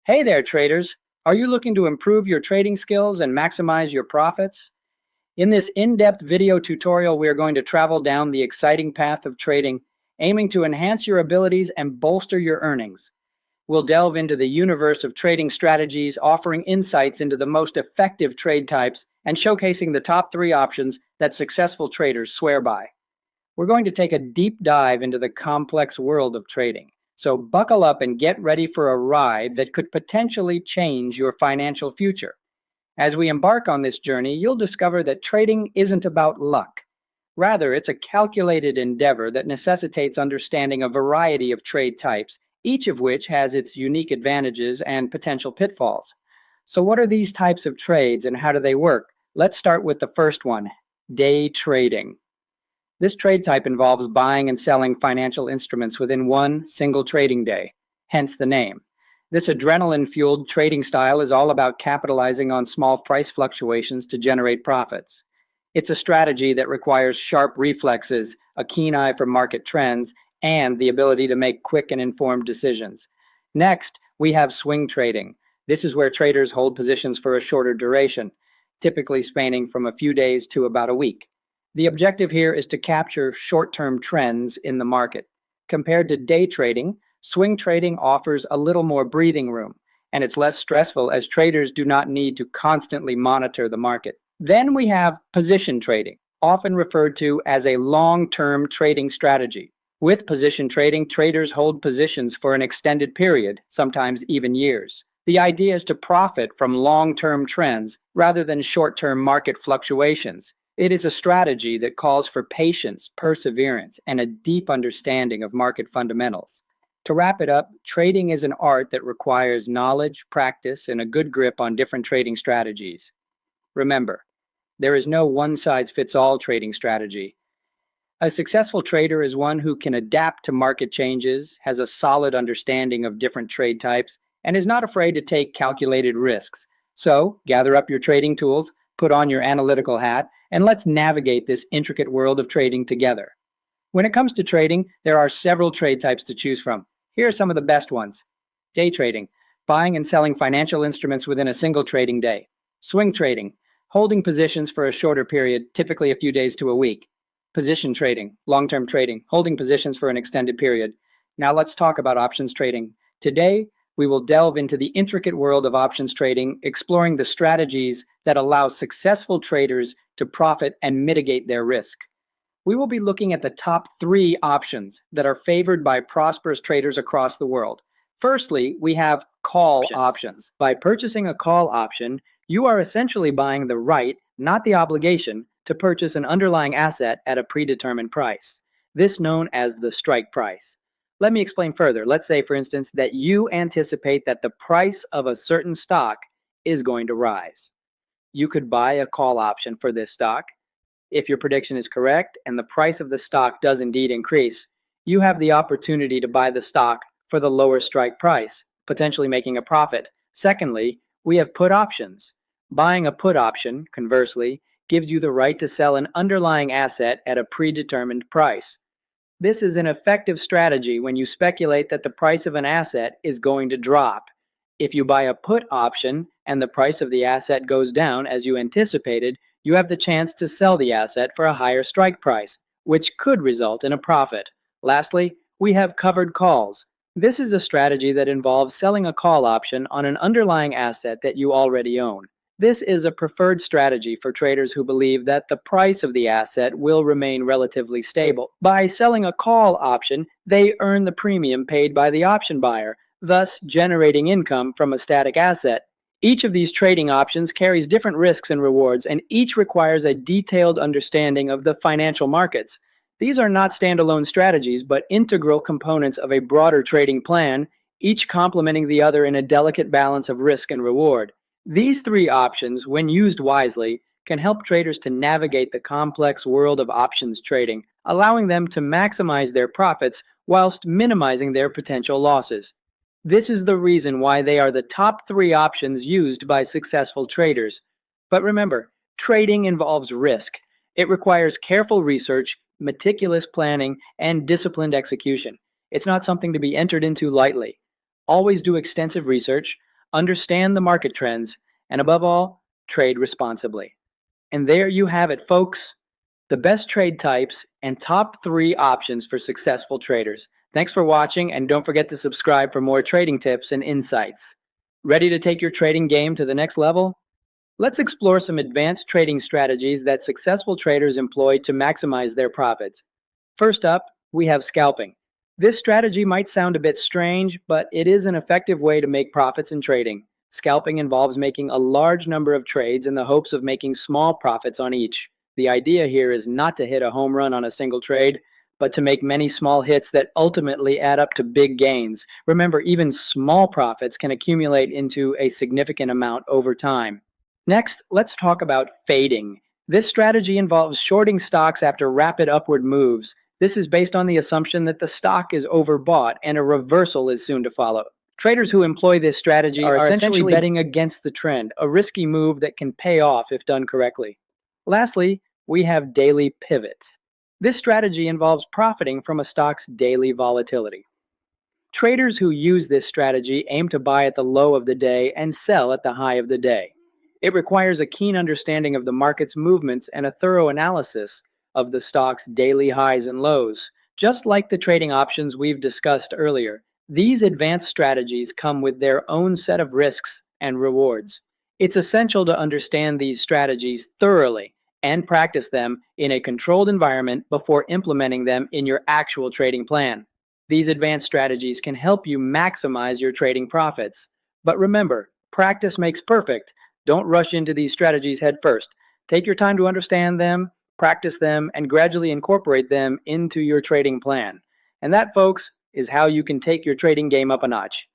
Hey there, traders. Are you looking to improve your trading skills and maximize your profits? In this in-depth video tutorial, we are going to travel down the exciting path of trading, aiming to enhance your abilities and bolster your earnings. We'll delve into the universe of trading strategies, offering insights into the most effective trade types and showcasing the top 3 options that successful traders swear by. We're going to take a deep dive into the complex world of trading. So buckle up and get ready for a ride that could potentially change your financial future. As we embark on this journey, you'll discover that trading isn't about luck. Rather, it's a calculated endeavor that necessitates understanding a variety of trade types, each of which has its unique advantages and potential pitfalls. So what are these types of trades and how do they work? Let's start with the first one, day trading. This trade type involves buying and selling financial instruments within one single trading day, hence the name. This adrenaline-fueled trading style is all about capitalizing on small price fluctuations to generate profits. It's a strategy that requires sharp reflexes, a keen eye for market trends, and the ability to make quick and informed decisions. Next, we have swing trading. This is where traders hold positions for a shorter duration, typically spanning from a few days to about a week. The objective here is to capture short-term trends in the market. Compared to day trading, swing trading offers a little more breathing room, and it's less stressful as traders do not need to constantly monitor the market. Then we have position trading, often referred to as a long-term trading strategy. With position trading, traders hold positions for an extended period, sometimes even years. The idea is to profit from long-term trends rather than short-term market fluctuations. It is a strategy that calls for patience, perseverance, and a deep understanding of market fundamentals. To wrap it up, trading is an art that requires knowledge, practice, and a good grip on different trading strategies. Remember, there is no one-size-fits-all trading strategy. A successful trader is one who can adapt to market changes, has a solid understanding of different trade types, and is not afraid to take calculated risks. So, gather up your trading tools, put on your analytical hat, and let's navigate this intricate world of trading together. When it comes to trading, there are several trade types to choose from. Here are some of the best ones. Day trading, buying and selling financial instruments within a single trading day. Swing trading, holding positions for a shorter period, typically a few days to a week. Position trading, long-term trading, holding positions for an extended period. Now let's talk about options trading. Today, we will delve into the intricate world of options trading, exploring the strategies that allow successful traders to profit and mitigate their risk. We will be looking at the top 3 options that are favored by prosperous traders across the world. Firstly, we have call options. By purchasing a call option, you are essentially buying the right, not the obligation, to purchase an underlying asset at a predetermined price. This known as the strike price. Let me explain further. Let's say, for instance, that you anticipate that the price of a certain stock is going to rise. You could buy a call option for this stock. If your prediction is correct and the price of the stock does indeed increase, you have the opportunity to buy the stock for the lower strike price, potentially making a profit. Secondly, we have put options. Buying a put option, conversely, gives you the right to sell an underlying asset at a predetermined price. This is an effective strategy when you speculate that the price of an asset is going to drop. If you buy a put option and the price of the asset goes down as you anticipated, you have the chance to sell the asset for a higher strike price, which could result in a profit. Lastly, we have covered calls. This is a strategy that involves selling a call option on an underlying asset that you already own. This is a preferred strategy for traders who believe that the price of the asset will remain relatively stable. By selling a call option, they earn the premium paid by the option buyer, thus generating income from a static asset. Each of these trading options carries different risks and rewards, and each requires a detailed understanding of the financial markets. These are not standalone strategies, but integral components of a broader trading plan, each complementing the other in a delicate balance of risk and reward. These 3 options, when used wisely, can help traders to navigate the complex world of options trading, allowing them to maximize their profits whilst minimizing their potential losses. This is the reason why they are the top 3 options used by successful traders. But remember, trading involves risk. It requires careful research, meticulous planning, and disciplined execution. It's not something to be entered into lightly. Always do extensive research, understand the market trends, and above all, trade responsibly. And there you have it, folks. The best trade types and top 3 options for successful traders. Thanks for watching, and don't forget to subscribe for more trading tips and insights. Ready to take your trading game to the next level? Let's explore some advanced trading strategies that successful traders employ to maximize their profits. First up, we have scalping. This strategy might sound a bit strange, but it is an effective way to make profits in trading. Scalping involves making a large number of trades in the hopes of making small profits on each. The idea here is not to hit a home run on a single trade, but to make many small hits that ultimately add up to big gains. Remember, even small profits can accumulate into a significant amount over time. Next, let's talk about fading. This strategy involves shorting stocks after rapid upward moves. This is based on the assumption that the stock is overbought and a reversal is soon to follow. Traders who employ this strategy are essentially betting against the trend, a risky move that can pay off if done correctly. Lastly, we have daily pivots. This strategy involves profiting from a stock's daily volatility. Traders who use this strategy aim to buy at the low of the day and sell at the high of the day. It requires a keen understanding of the market's movements and a thorough analysis of the stock's daily highs and lows. Just like the trading options we've discussed earlier, these advanced strategies come with their own set of risks and rewards. It's essential to understand these strategies thoroughly and practice them in a controlled environment before implementing them in your actual trading plan. These advanced strategies can help you maximize your trading profits. But remember, practice makes perfect. Don't rush into these strategies head first. Take your time to understand them, practice them, and gradually incorporate them into your trading plan. And that, folks, is how you can take your trading game up a notch.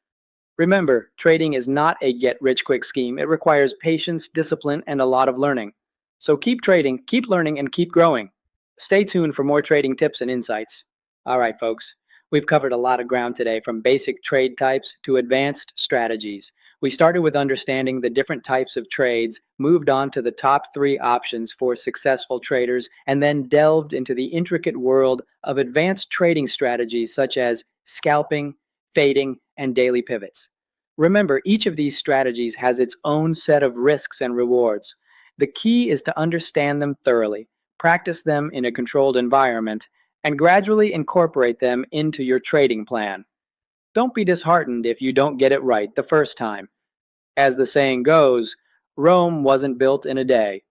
Remember, trading is not a get-rich-quick scheme. It requires patience, discipline, and a lot of learning. So keep trading, keep learning, and keep growing. Stay tuned for more trading tips and insights. All right, folks. We've covered a lot of ground today, from basic trade types to advanced strategies. We started with understanding the different types of trades, moved on to the top 3 options for successful traders, and then delved into the intricate world of advanced trading strategies such as scalping, fading, and daily pivots. Remember, each of these strategies has its own set of risks and rewards. The key is to understand them thoroughly, practice them in a controlled environment, and gradually incorporate them into your trading plan. Don't be disheartened if you don't get it right the first time. As the saying goes, Rome wasn't built in a day.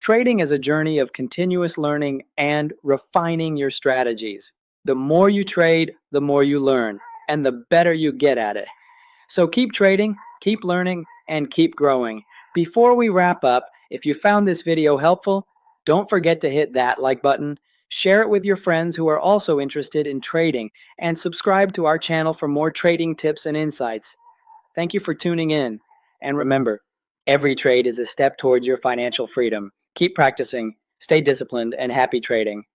Trading is a journey of continuous learning and refining your strategies. The more you trade, the more you learn, and the better you get at it. So keep trading, keep learning, and keep growing. Before we wrap up, if you found this video helpful, don't forget to hit that like button, share it with your friends who are also interested in trading, and subscribe to our channel for more trading tips and insights. Thank you for tuning in. And remember, every trade is a step towards your financial freedom. Keep practicing, stay disciplined, and happy trading.